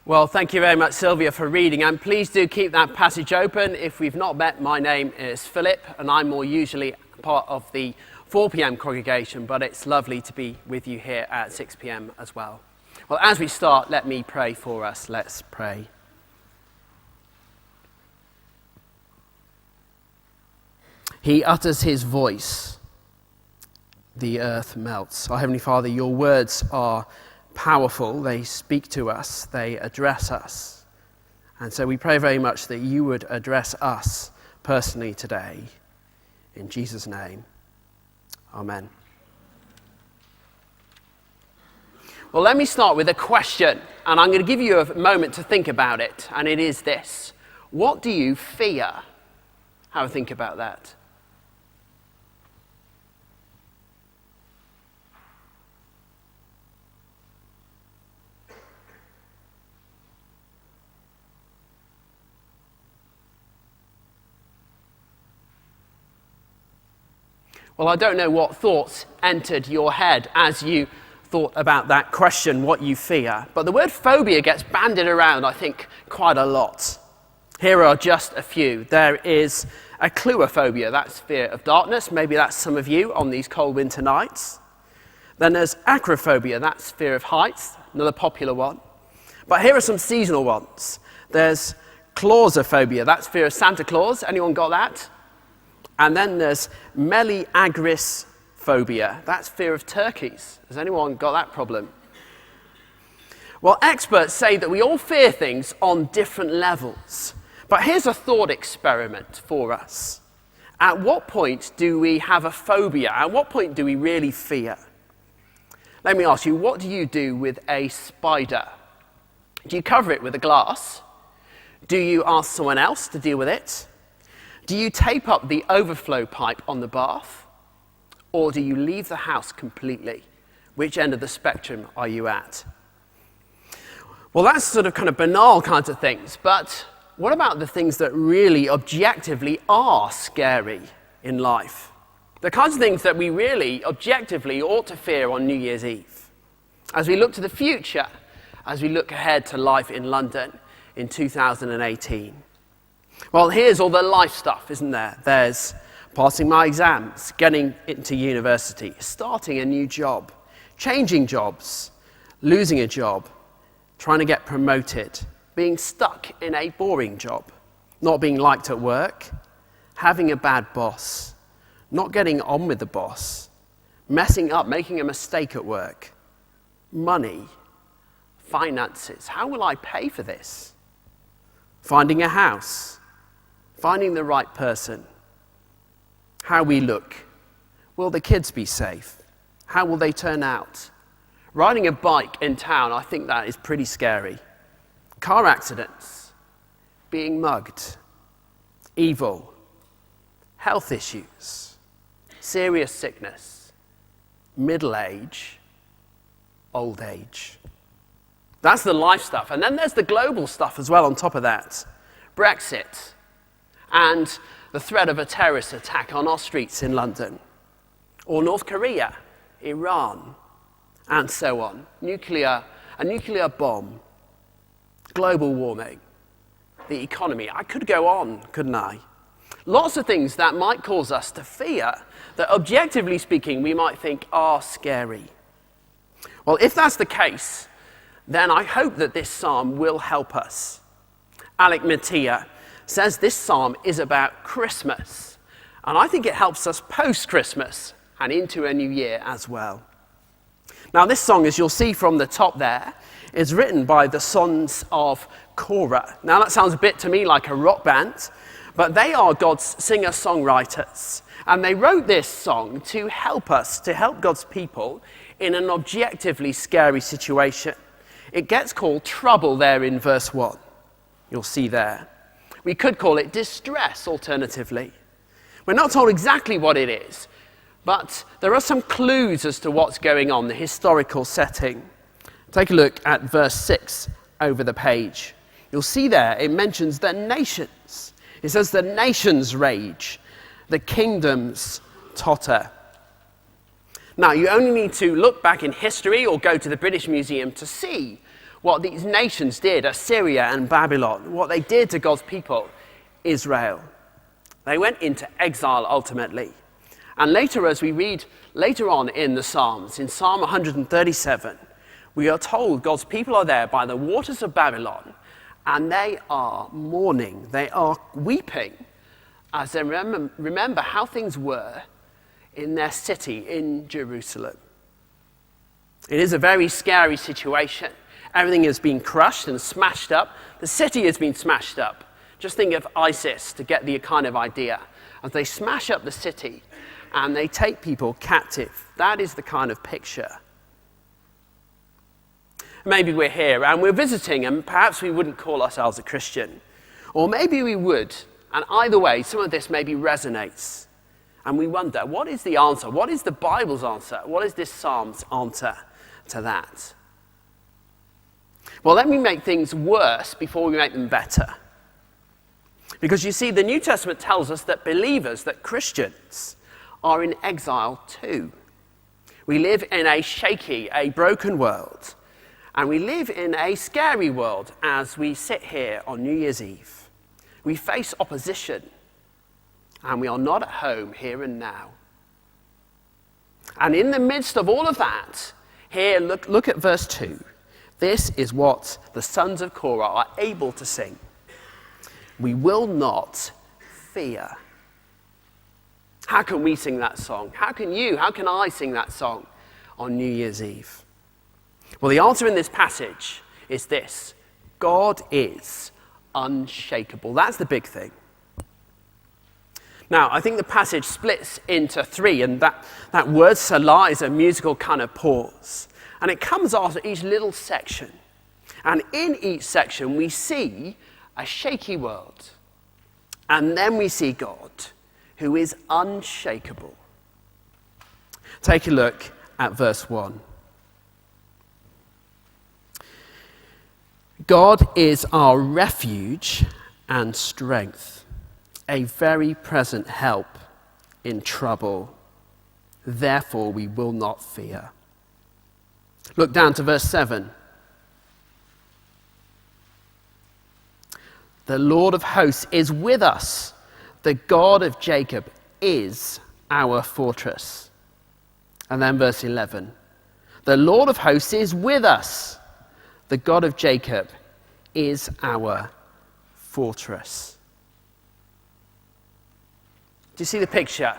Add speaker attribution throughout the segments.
Speaker 1: Well, thank you very much, Sylvia, for reading, and please do keep that passage open. If we've not met, my name is Philip, and I'm more usually part of the 4 p.m. congregation, but it's lovely to be with you here at 6 p.m. as well. Well, as we start, let me pray for us. Let's pray. He utters his voice, the earth melts. Our Heavenly Father, your words are powerful. They speak to us, they address us. And so we pray very much that you would address us personally today. In Jesus' name, amen. Well, let me start with a question, and I'm going to give you a moment to think about it, and it is this. What do you fear? Have a think about that. Well, I don't know what thoughts entered your head as you thought about that question, what you fear. But the word phobia gets bandied around, I think, quite a lot. Here are just a few. There is acluophobia, that's fear of darkness. Maybe that's some of you on these cold winter nights. Then there's acrophobia, that's fear of heights, another popular one. But here are some seasonal ones. There's clausophobia, that's fear of Santa Claus. Anyone got that? And then there's meliagrisphobia. That's fear of turkeys. Has anyone got that problem? Well, experts say that we all fear things on different levels. But here's a thought experiment for us. At what point do we have a phobia? At what point do we really fear? Let me ask you, what do you do with a spider? Do you cover it with a glass? Do you ask someone else to deal with it? Do you tape up the overflow pipe on the bath? Or do you leave the house completely? Which end of the spectrum are you at? Well, that's sort of kind of banal kinds of things, but what about the things that really objectively are scary in life? The kinds of things that we really objectively ought to fear on New Year's Eve. As we look to the future, as we look ahead to life in London in 2018. Well, here's all the life stuff, isn't there? There's passing my exams, getting into university, starting a new job, changing jobs, losing a job, trying to get promoted, being stuck in a boring job, not being liked at work, having a bad boss, not getting on with the boss, messing up, making a mistake at work, money, finances. How will I pay for this? Finding a house. Finding the right person, how we look, will the kids be safe? How will they turn out? Riding a bike in town, I think that is pretty scary. Car accidents, being mugged, evil, health issues, serious sickness, middle age, old age. That's the life stuff. And then there's the global stuff as well on top of that. Brexit. And the threat of a terrorist attack on our streets in London. Or North Korea, Iran, and so on. A nuclear bomb, global warming, the economy. I could go on, couldn't I? Lots of things that might cause us to fear, that objectively speaking we might think are scary. Well, if that's the case, then I hope that this psalm will help us. Alec Mattia says this psalm is about Christmas, and I think it helps us post-Christmas and into a new year as well. Now, this song, as you'll see from the top there, is written by the Sons of Korah. Now, that sounds a bit to me like a rock band, but they are God's singer-songwriters, and they wrote this song to help us, to help God's people in an objectively scary situation. It gets called trouble there in verse 1. You'll see there. We could call it distress, alternatively. We're not told exactly what it is, but there are some clues as to what's going on, the historical setting. Take a look at verse 6 over the page. You'll see there, it mentions the nations. It says the nations rage, the kingdoms totter. Now, you only need to look back in history or go to the British Museum to see what these nations did, Assyria and Babylon, what they did to God's people, Israel. They went into exile ultimately. And later, as we read later on in the Psalms, in Psalm 137, we are told God's people are there by the waters of Babylon, and they are mourning, they are weeping, as they remember how things were in their city in Jerusalem. It is a very scary situation. Everything has been crushed and smashed up. The city has been smashed up. Just think of ISIS to get the kind of idea. As they smash up the city and they take people captive. That is the kind of picture. Maybe we're here and we're visiting and perhaps we wouldn't call ourselves a Christian. Or maybe we would. And either way, some of this maybe resonates. And we wonder, what is the answer? What is the Bible's answer? What is this Psalm's answer to that? Well, let me make things worse before we make them better. Because you see, the New Testament tells us that believers, that Christians, are in exile too. We live in a shaky, a broken world. And we live in a scary world as we sit here on New Year's Eve. We face opposition. And we are not at home here and now. And in the midst of all of that, here, look at verse 2. This is what the sons of Korah are able to sing. We will not fear. How can we sing that song? How can I sing that song on New Year's Eve? Well, the answer in this passage is this. God is unshakable. That's the big thing. Now, I think the passage splits into three, and that word Salah is a musical kind of pause. And it comes after each little section. And in each section, we see a shaky world. And then we see God, who is unshakable. Take a look at verse 1. God is our refuge and strength, a very present help in trouble. Therefore, we will not fear. Look down to verse 7. The Lord of hosts is with us. The God of Jacob is our fortress. And then verse 11. The Lord of hosts is with us. The God of Jacob is our fortress. Do you see the picture?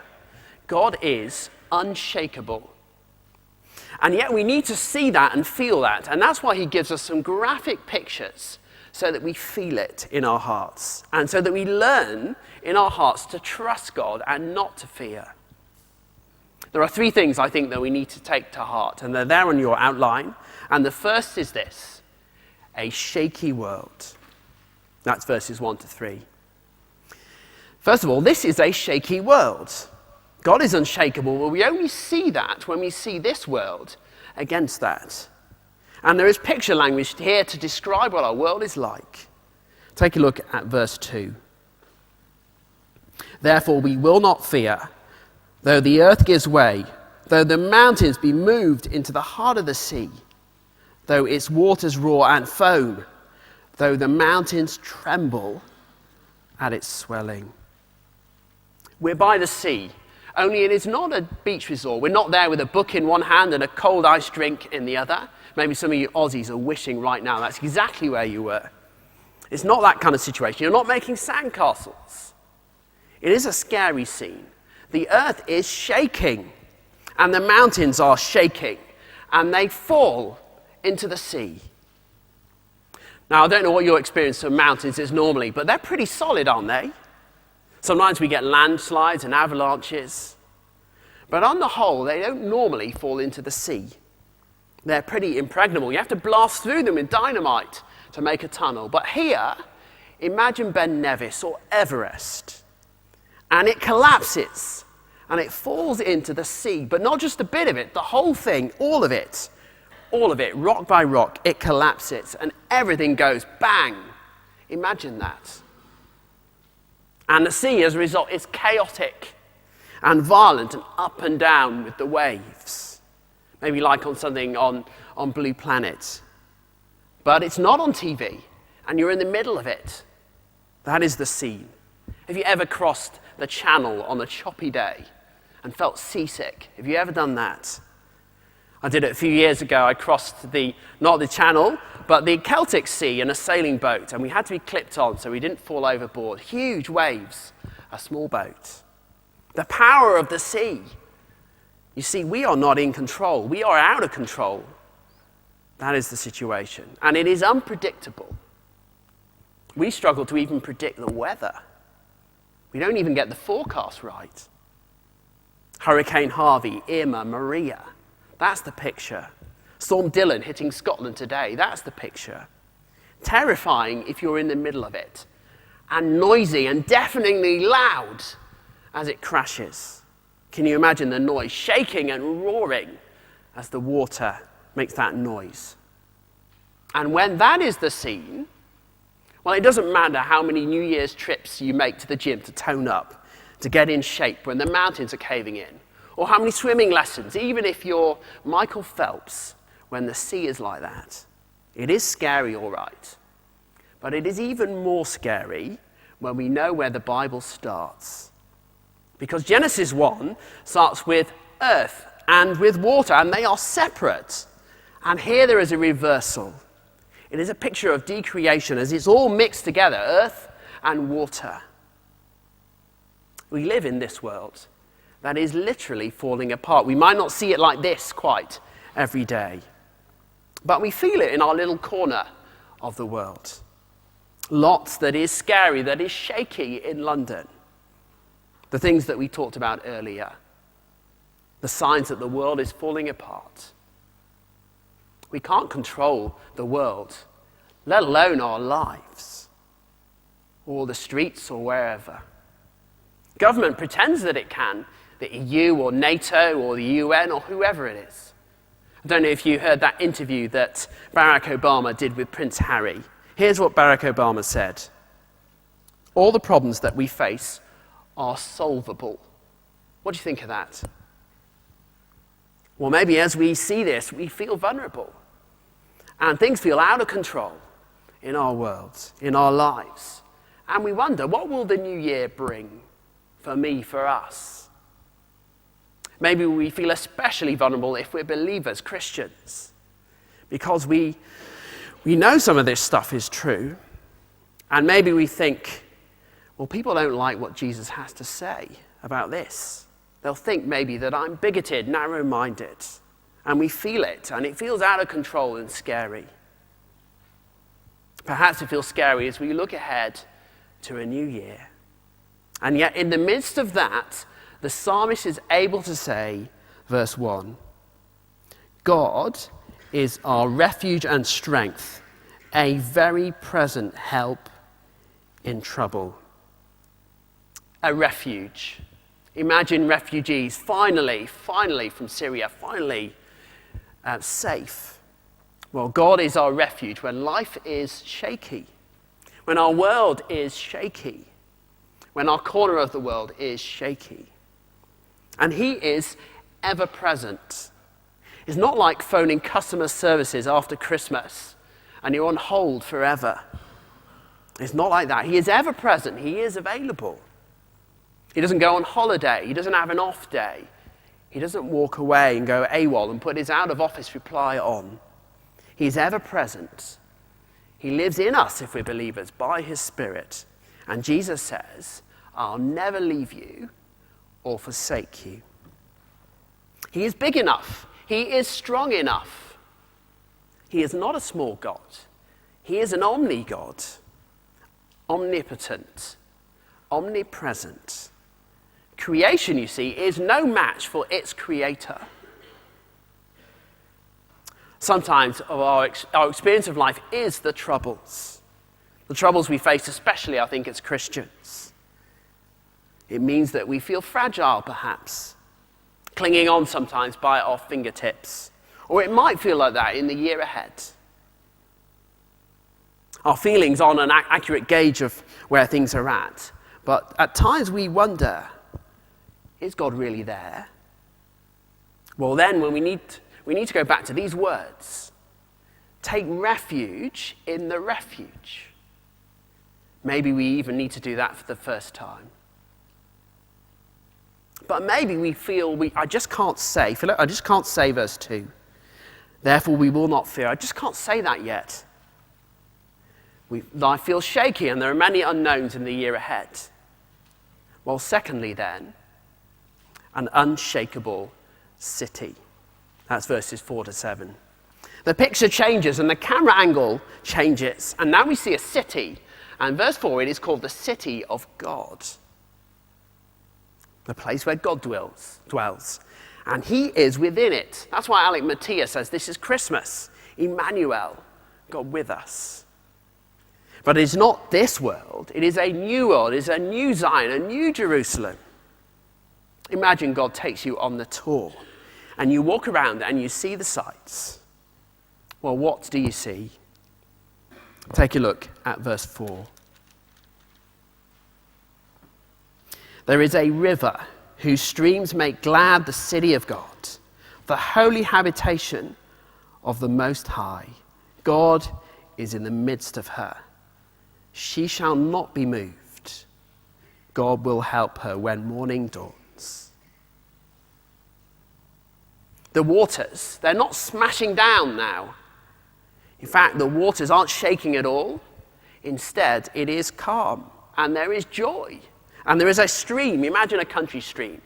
Speaker 1: God is unshakable. And yet we need to see that and feel that. And that's why he gives us some graphic pictures so that we feel it in our hearts. And so that we learn in our hearts to trust God and not to fear. There are three things I think that we need to take to heart. And they're there on your outline. And the first is this. A shaky world. That's verses 1 to 3. First of all, this is a shaky world. God is unshakable, but we only see that when we see this world against that. And there is picture language here to describe what our world is like. Take a look at verse 2. Therefore we will not fear, though the earth gives way, though the mountains be moved into the heart of the sea, though its waters roar and foam, though the mountains tremble at its swelling. We're by the sea. Only it is not a beach resort. We're not there with a book in one hand and a cold ice drink in the other. Maybe some of you Aussies are wishing right now that's exactly where you were. It's not that kind of situation. You're not making sandcastles. It is a scary scene. The earth is shaking, and the mountains are shaking, and they fall into the sea. Now, I don't know what your experience of mountains is normally, but they're pretty solid, aren't they? Sometimes we get landslides and avalanches. But on the whole, they don't normally fall into the sea. They're pretty impregnable. You have to blast through them with dynamite to make a tunnel. But here, imagine Ben Nevis or Everest. And it collapses. And it falls into the sea. But not just a bit of it, the whole thing, all of it, rock by rock, it collapses. And everything goes bang. Imagine that. And the sea, as a result, is chaotic and violent and up and down with the waves. Maybe like on something on Blue Planet. But it's not on TV, and you're in the middle of it. That is the scene. Have you ever crossed the channel on a choppy day and felt seasick? Have you ever done that? I did it a few years ago. I crossed not the channel, but the Celtic Sea in a sailing boat, and we had to be clipped on so we didn't fall overboard. Huge waves, a small boat. The power of the sea. You see, we are not in control. We are out of control. That is the situation. And it is unpredictable. We struggle to even predict the weather. We don't even get the forecast right. Hurricane Harvey, Irma, Maria. That's the picture. Storm Dylan hitting Scotland today. That's the picture. Terrifying if you're in the middle of it. And noisy and deafeningly loud as it crashes. Can you imagine the noise shaking and roaring as the water makes that noise? And when that is the scene, well, it doesn't matter how many New Year's trips you make to the gym to tone up, to get in shape when the mountains are caving in, or how many swimming lessons, even if you're Michael Phelps, when the sea is like that. It is scary, all right. But it is even more scary when we know where the Bible starts. Because Genesis 1 starts with earth and with water, and they are separate. And here there is a reversal. It is a picture of decreation as it's all mixed together, earth and water. We live in this world that is literally falling apart. We might not see it like this quite every day, but we feel it in our little corner of the world. Lots that is scary, that is shaky in London. The things that we talked about earlier. The signs that the world is falling apart. We can't control the world, let alone our lives, or the streets or wherever. Government pretends that it can, the EU or NATO or the UN or whoever it is. I don't know if you heard that interview that Barack Obama did with Prince Harry. Here's what Barack Obama said. All the problems that we face are solvable. What do you think of that? Well, maybe as we see this, we feel vulnerable. And things feel out of control in our world, in our lives. And we wonder, what will the new year bring for me, for us? Maybe we feel especially vulnerable if we're believers, Christians, because we know some of this stuff is true. And maybe we think, well, people don't like what Jesus has to say about this. They'll think maybe that I'm bigoted, narrow-minded. And we feel it, and it feels out of control and scary. Perhaps it feels scary as we look ahead to a new year. And yet, in the midst of that, the psalmist is able to say, verse 1, God is our refuge and strength, a very present help in trouble. A refuge. Imagine refugees finally from Syria, safe. Well, God is our refuge when life is shaky, when our world is shaky, when our corner of the world is shaky. And he is ever present. It's not like phoning customer services after Christmas and you're on hold forever. It's not like that. He is ever present. He is available. He doesn't go on holiday. He doesn't have an off day. He doesn't walk away and go AWOL and put his out-of-office reply on. He's ever present. He lives in us, if we're believers, by his Spirit. And Jesus says, I'll never leave you or forsake you. He is big enough. He is strong enough. He is not a small God. He is an omni-God, omnipotent, omnipresent. Creation, you see, is no match for its creator. Sometimes our experience of life is the troubles we face, especially, I think, as Christians. It means that we feel fragile, perhaps, clinging on sometimes by our fingertips. Or it might feel like that in the year ahead. Our feelings aren't an accurate gauge of where things are at. But at times we wonder, is God really there? Well, then when we need to go back to these words, take refuge in the refuge. Maybe we even need to do that for the first time. But maybe we feel I just can't say verse 2. Therefore we will not fear. I just can't say that yet. Life feels shaky and there are many unknowns in the year ahead. Well, secondly then, an unshakable city. That's verses 4 to 7. The picture changes and the camera angle changes. And now we see a city. And verse 4, it is called the city of God. The place where God dwells. And he is within it. That's why Alec Mattia says this is Christmas. Emmanuel, God with us. But it is not this world. It is a new world. It is a new Zion, a new Jerusalem. Imagine God takes you on the tour and you walk around and you see the sights. Well, what do you see? Take a look at verse 4. There is a river whose streams make glad the city of God, the holy habitation of the Most High. God is in the midst of her. She shall not be moved. God will help her when morning dawns. The waters, they're not smashing down now. In fact, the waters aren't shaking at all. Instead, it is calm, and there is joy. And there is a stream, imagine a country stream.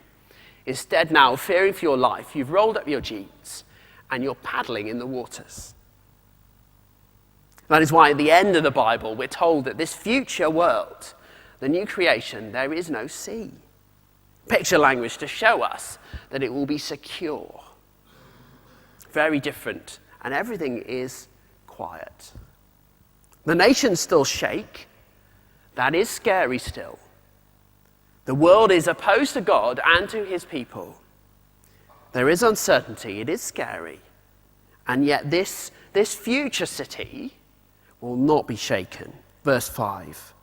Speaker 1: Instead now, fearing for your life, you've rolled up your jeans, and you're paddling in the waters. That is why at the end of the Bible, we're told that this future world, the new creation, there is no sea. Picture language to show us that it will be secure. Very different, and everything is quiet. The nations still shake. That is scary still. The world is opposed to God and to his people. There is uncertainty. It is scary. And yet this future city will not be shaken. Verse 5.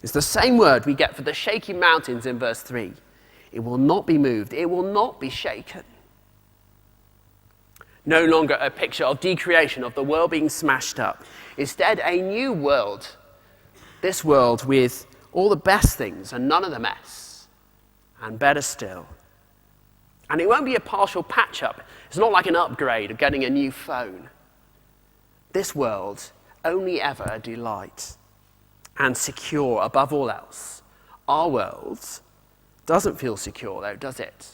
Speaker 1: It's the same word we get for the shaky mountains in verse 3. It will not be moved. It will not be shaken. No longer a picture of decreation, of the world being smashed up. Instead, a new world. This world with all the best things and none of the mess. And better still. And it won't be a partial patch-up. It's not like an upgrade of getting a new phone. This world, only ever a delight. And secure above all else. Our world doesn't feel secure though, does it?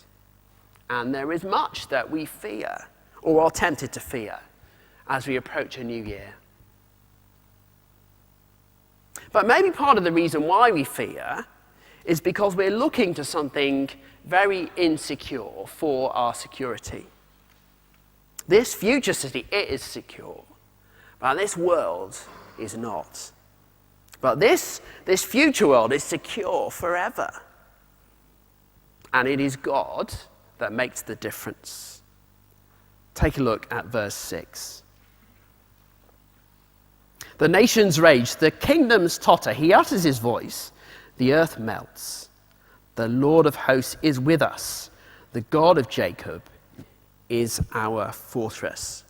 Speaker 1: And there is much that we fear, or are tempted to fear, as we approach a new year. But maybe part of the reason why we fear is because we're looking to something very insecure for our security. This future city, it is secure, but this world is not. But this future world is secure forever. And it is God that makes the difference. Take a look at verse 6. The nations rage, the kingdoms totter. He utters his voice, the earth melts. The Lord of hosts is with us. The God of Jacob is our fortress.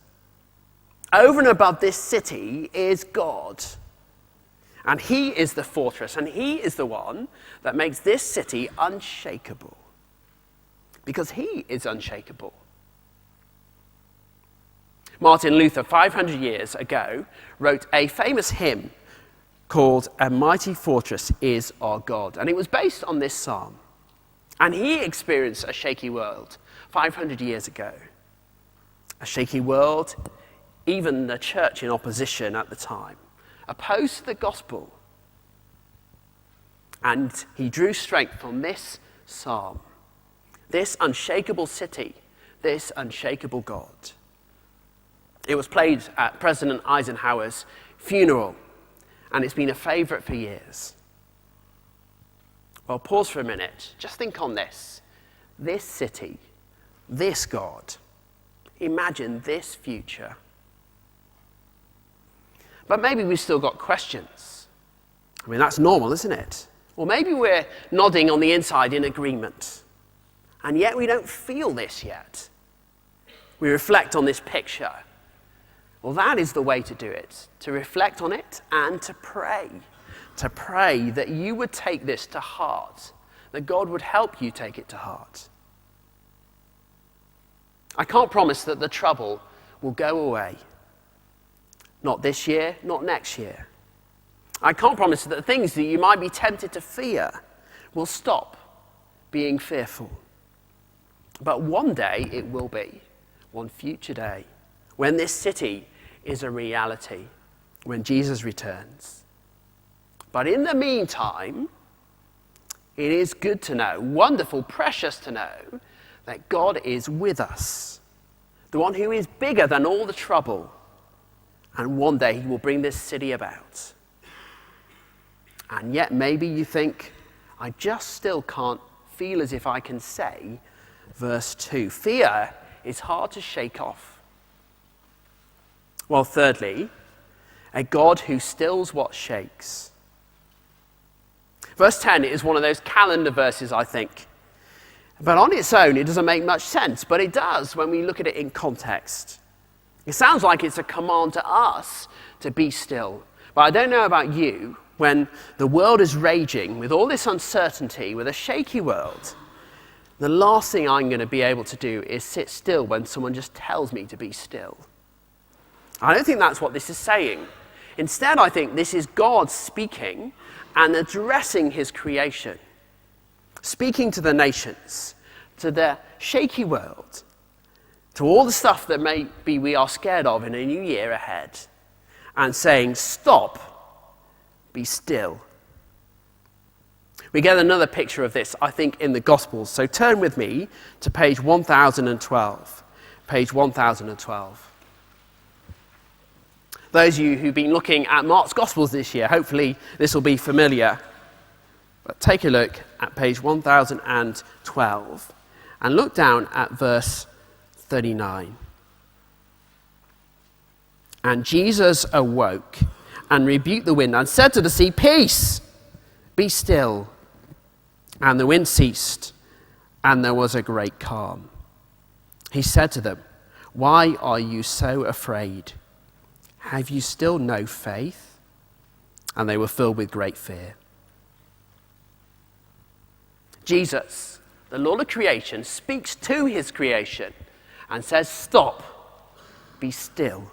Speaker 1: Over and above this city is God. And he is the fortress, and he is the one that makes this city unshakable. Because he is unshakable. Martin Luther, 500 years ago, wrote a famous hymn called "A Mighty Fortress is Our God." And it was based on this psalm. And he experienced a shaky world 500 years ago. A shaky world, even the church in opposition at the time, opposed to the gospel. And he drew strength from this psalm, this unshakable city, this unshakable God. It was played at President Eisenhower's funeral, and it's been a favorite for years. Well, pause for a minute. Just think on this. This city, this God. Imagine this future. But maybe we've still got questions. I mean, that's normal, isn't it? Or maybe we're nodding on the inside in agreement. And yet we don't feel this yet. We reflect on this picture. Well, that is the way to do it, to reflect on it and to pray. To pray that you would take this to heart, that God would help you take it to heart. I can't promise that the trouble will go away. Not this year, not next year. I can't promise that the things that you might be tempted to fear will stop being fearful. But one day it will be, one future day, when this city is a reality, when Jesus returns. But in the meantime, it is good to know, wonderful, precious to know, that God is with us, the one who is bigger than all the trouble, and one day he will bring this city about. And yet maybe you think, I just still can't feel as if I can say verse 2. Fear is hard to shake off. Well, thirdly, a God who stills what shakes. Verse 10 is one of those calendar verses, I think. But on its own, it doesn't make much sense. But it does when we look at it in context. It sounds like it's a command to us to be still. But I don't know about you, when the world is raging with all this uncertainty, with a shaky world, the last thing I'm going to be able to do is sit still when someone just tells me to be still. I don't think that's what this is saying. Instead, I think this is God speaking and addressing his creation, speaking to the nations, to the shaky world, to all the stuff that maybe we are scared of in a new year ahead, and saying, stop, be still. We get another picture of this, I think, in the Gospels. So turn with me to page 1012. Page 1012. Those of you who've been looking at Mark's Gospels this year, hopefully this will be familiar. But take a look at page 1012 and look down at verse 39. And Jesus awoke and rebuked the wind and said to the sea, "Peace, be still." And the wind ceased, and there was a great calm. He said to them, "Why are you so afraid? Have you still no faith?" And they were filled with great fear. Jesus, the Lord of creation, speaks to his creation and says, "Stop, be still."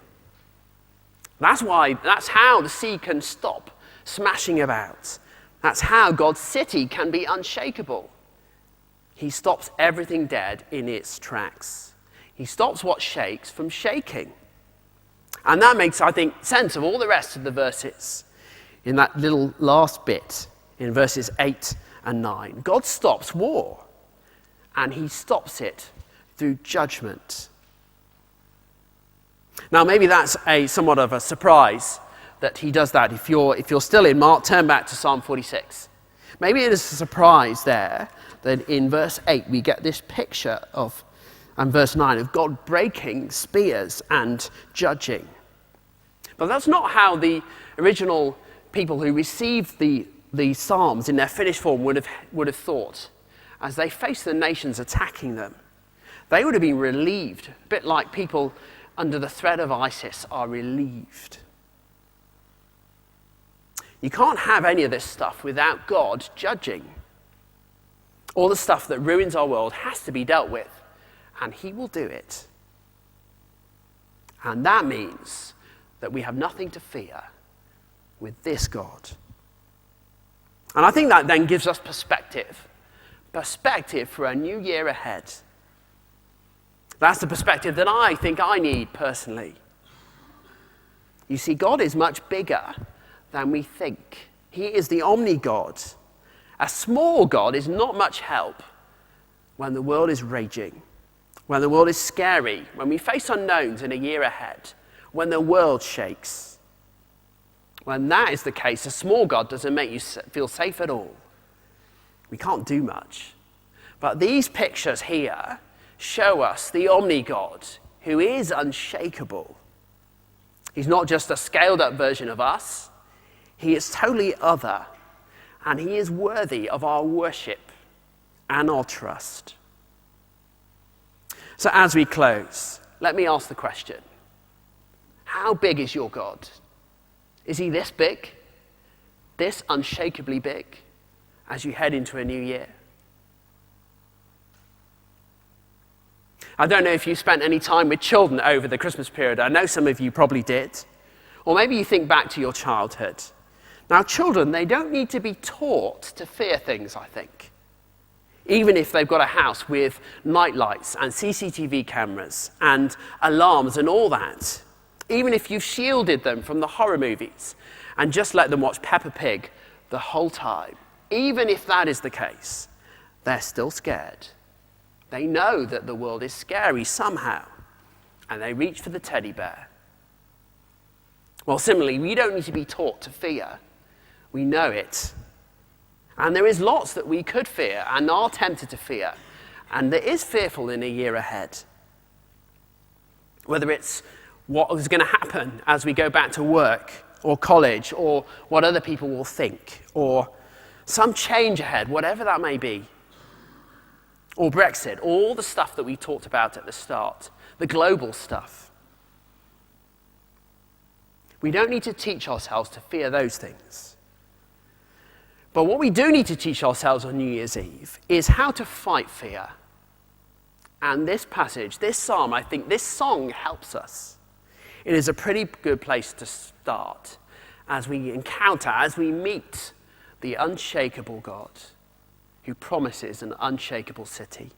Speaker 1: That's how the sea can stop smashing about. That's how God's city can be unshakable. He stops everything dead in its tracks. He stops what shakes from shaking. And that makes, I think, sense of all the rest of the verses in that little last bit in verses 8 and 9. God stops war, and he stops it through judgment. Now, maybe that's somewhat of a surprise that he does that. If you're still in Mark, turn back to Psalm 46. Maybe it is a surprise there that in verse 8 we get this picture of, and verse 9, of God breaking spears and judging. But that's not how the original people who received the Psalms in their finished form would have thought as they faced the nations attacking them. They would have been relieved, a bit like people under the threat of ISIS are relieved. You can't have any of this stuff without God judging. All the stuff that ruins our world has to be dealt with, and he will do it. And that means that we have nothing to fear with this God. And I think that then gives us perspective for a new year ahead. That's the perspective that I think I need personally. You see, God is much bigger than we think. He is the omni-God. A small God is not much help when the world is raging, when the world is scary, when we face unknowns in a year ahead, when the world shakes. When that is the case, a small God doesn't make you feel safe at all. We can't do much. But these pictures here show us the omni-God who is unshakable. He's not just a scaled-up version of us. He is totally other, and he is worthy of our worship and our trust. So as we close, let me ask the question: how How big is your God? Is he this big? This unshakably big as you head into a new year? I don't know if you spent any time with children over the Christmas period. I know some of you probably did. Or maybe you think back to your childhood. Now, children, they don't need to be taught to fear things, I think. Even if they've got a house with night lights and CCTV cameras and alarms and all that. Even if you've shielded them from the horror movies and just let them watch Peppa Pig the whole time. Even if that is the case, they're still scared. They know that the world is scary somehow, and they reach for the teddy bear. Well, similarly, we don't need to be taught to fear. We know it. And there is lots that we could fear and are tempted to fear, and there is fearful in a year ahead. Whether it's what is going to happen as we go back to work or college, or what other people will think, or some change ahead, whatever that may be. Or Brexit, all the stuff that we talked about at the start, the global stuff. We don't need to teach ourselves to fear those things. But what we do need to teach ourselves on New Year's Eve is how to fight fear. And this passage, this psalm, I think this song helps us. It is a pretty good place to start as we encounter, as we meet the unshakable God who promises an unshakable city.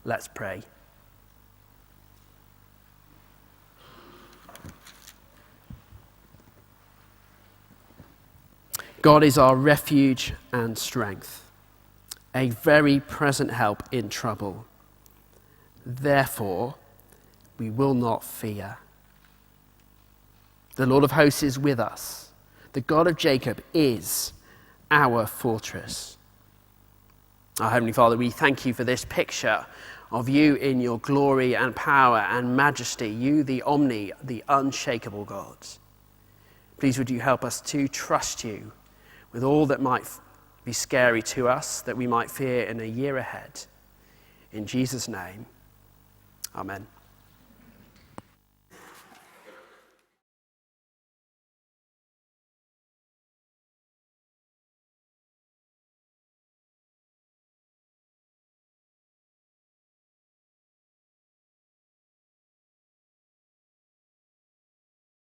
Speaker 1: Let's pray. God is our refuge and strength, a very present help in trouble. Therefore, we will not fear. The Lord of hosts is with us. The God of Jacob is our fortress. Our Heavenly Father, we thank you for this picture of you in your glory and power and majesty, you the the unshakable God. Please would you help us to trust you with all that might be scary to us, that we might fear in a year ahead. In Jesus' name, amen.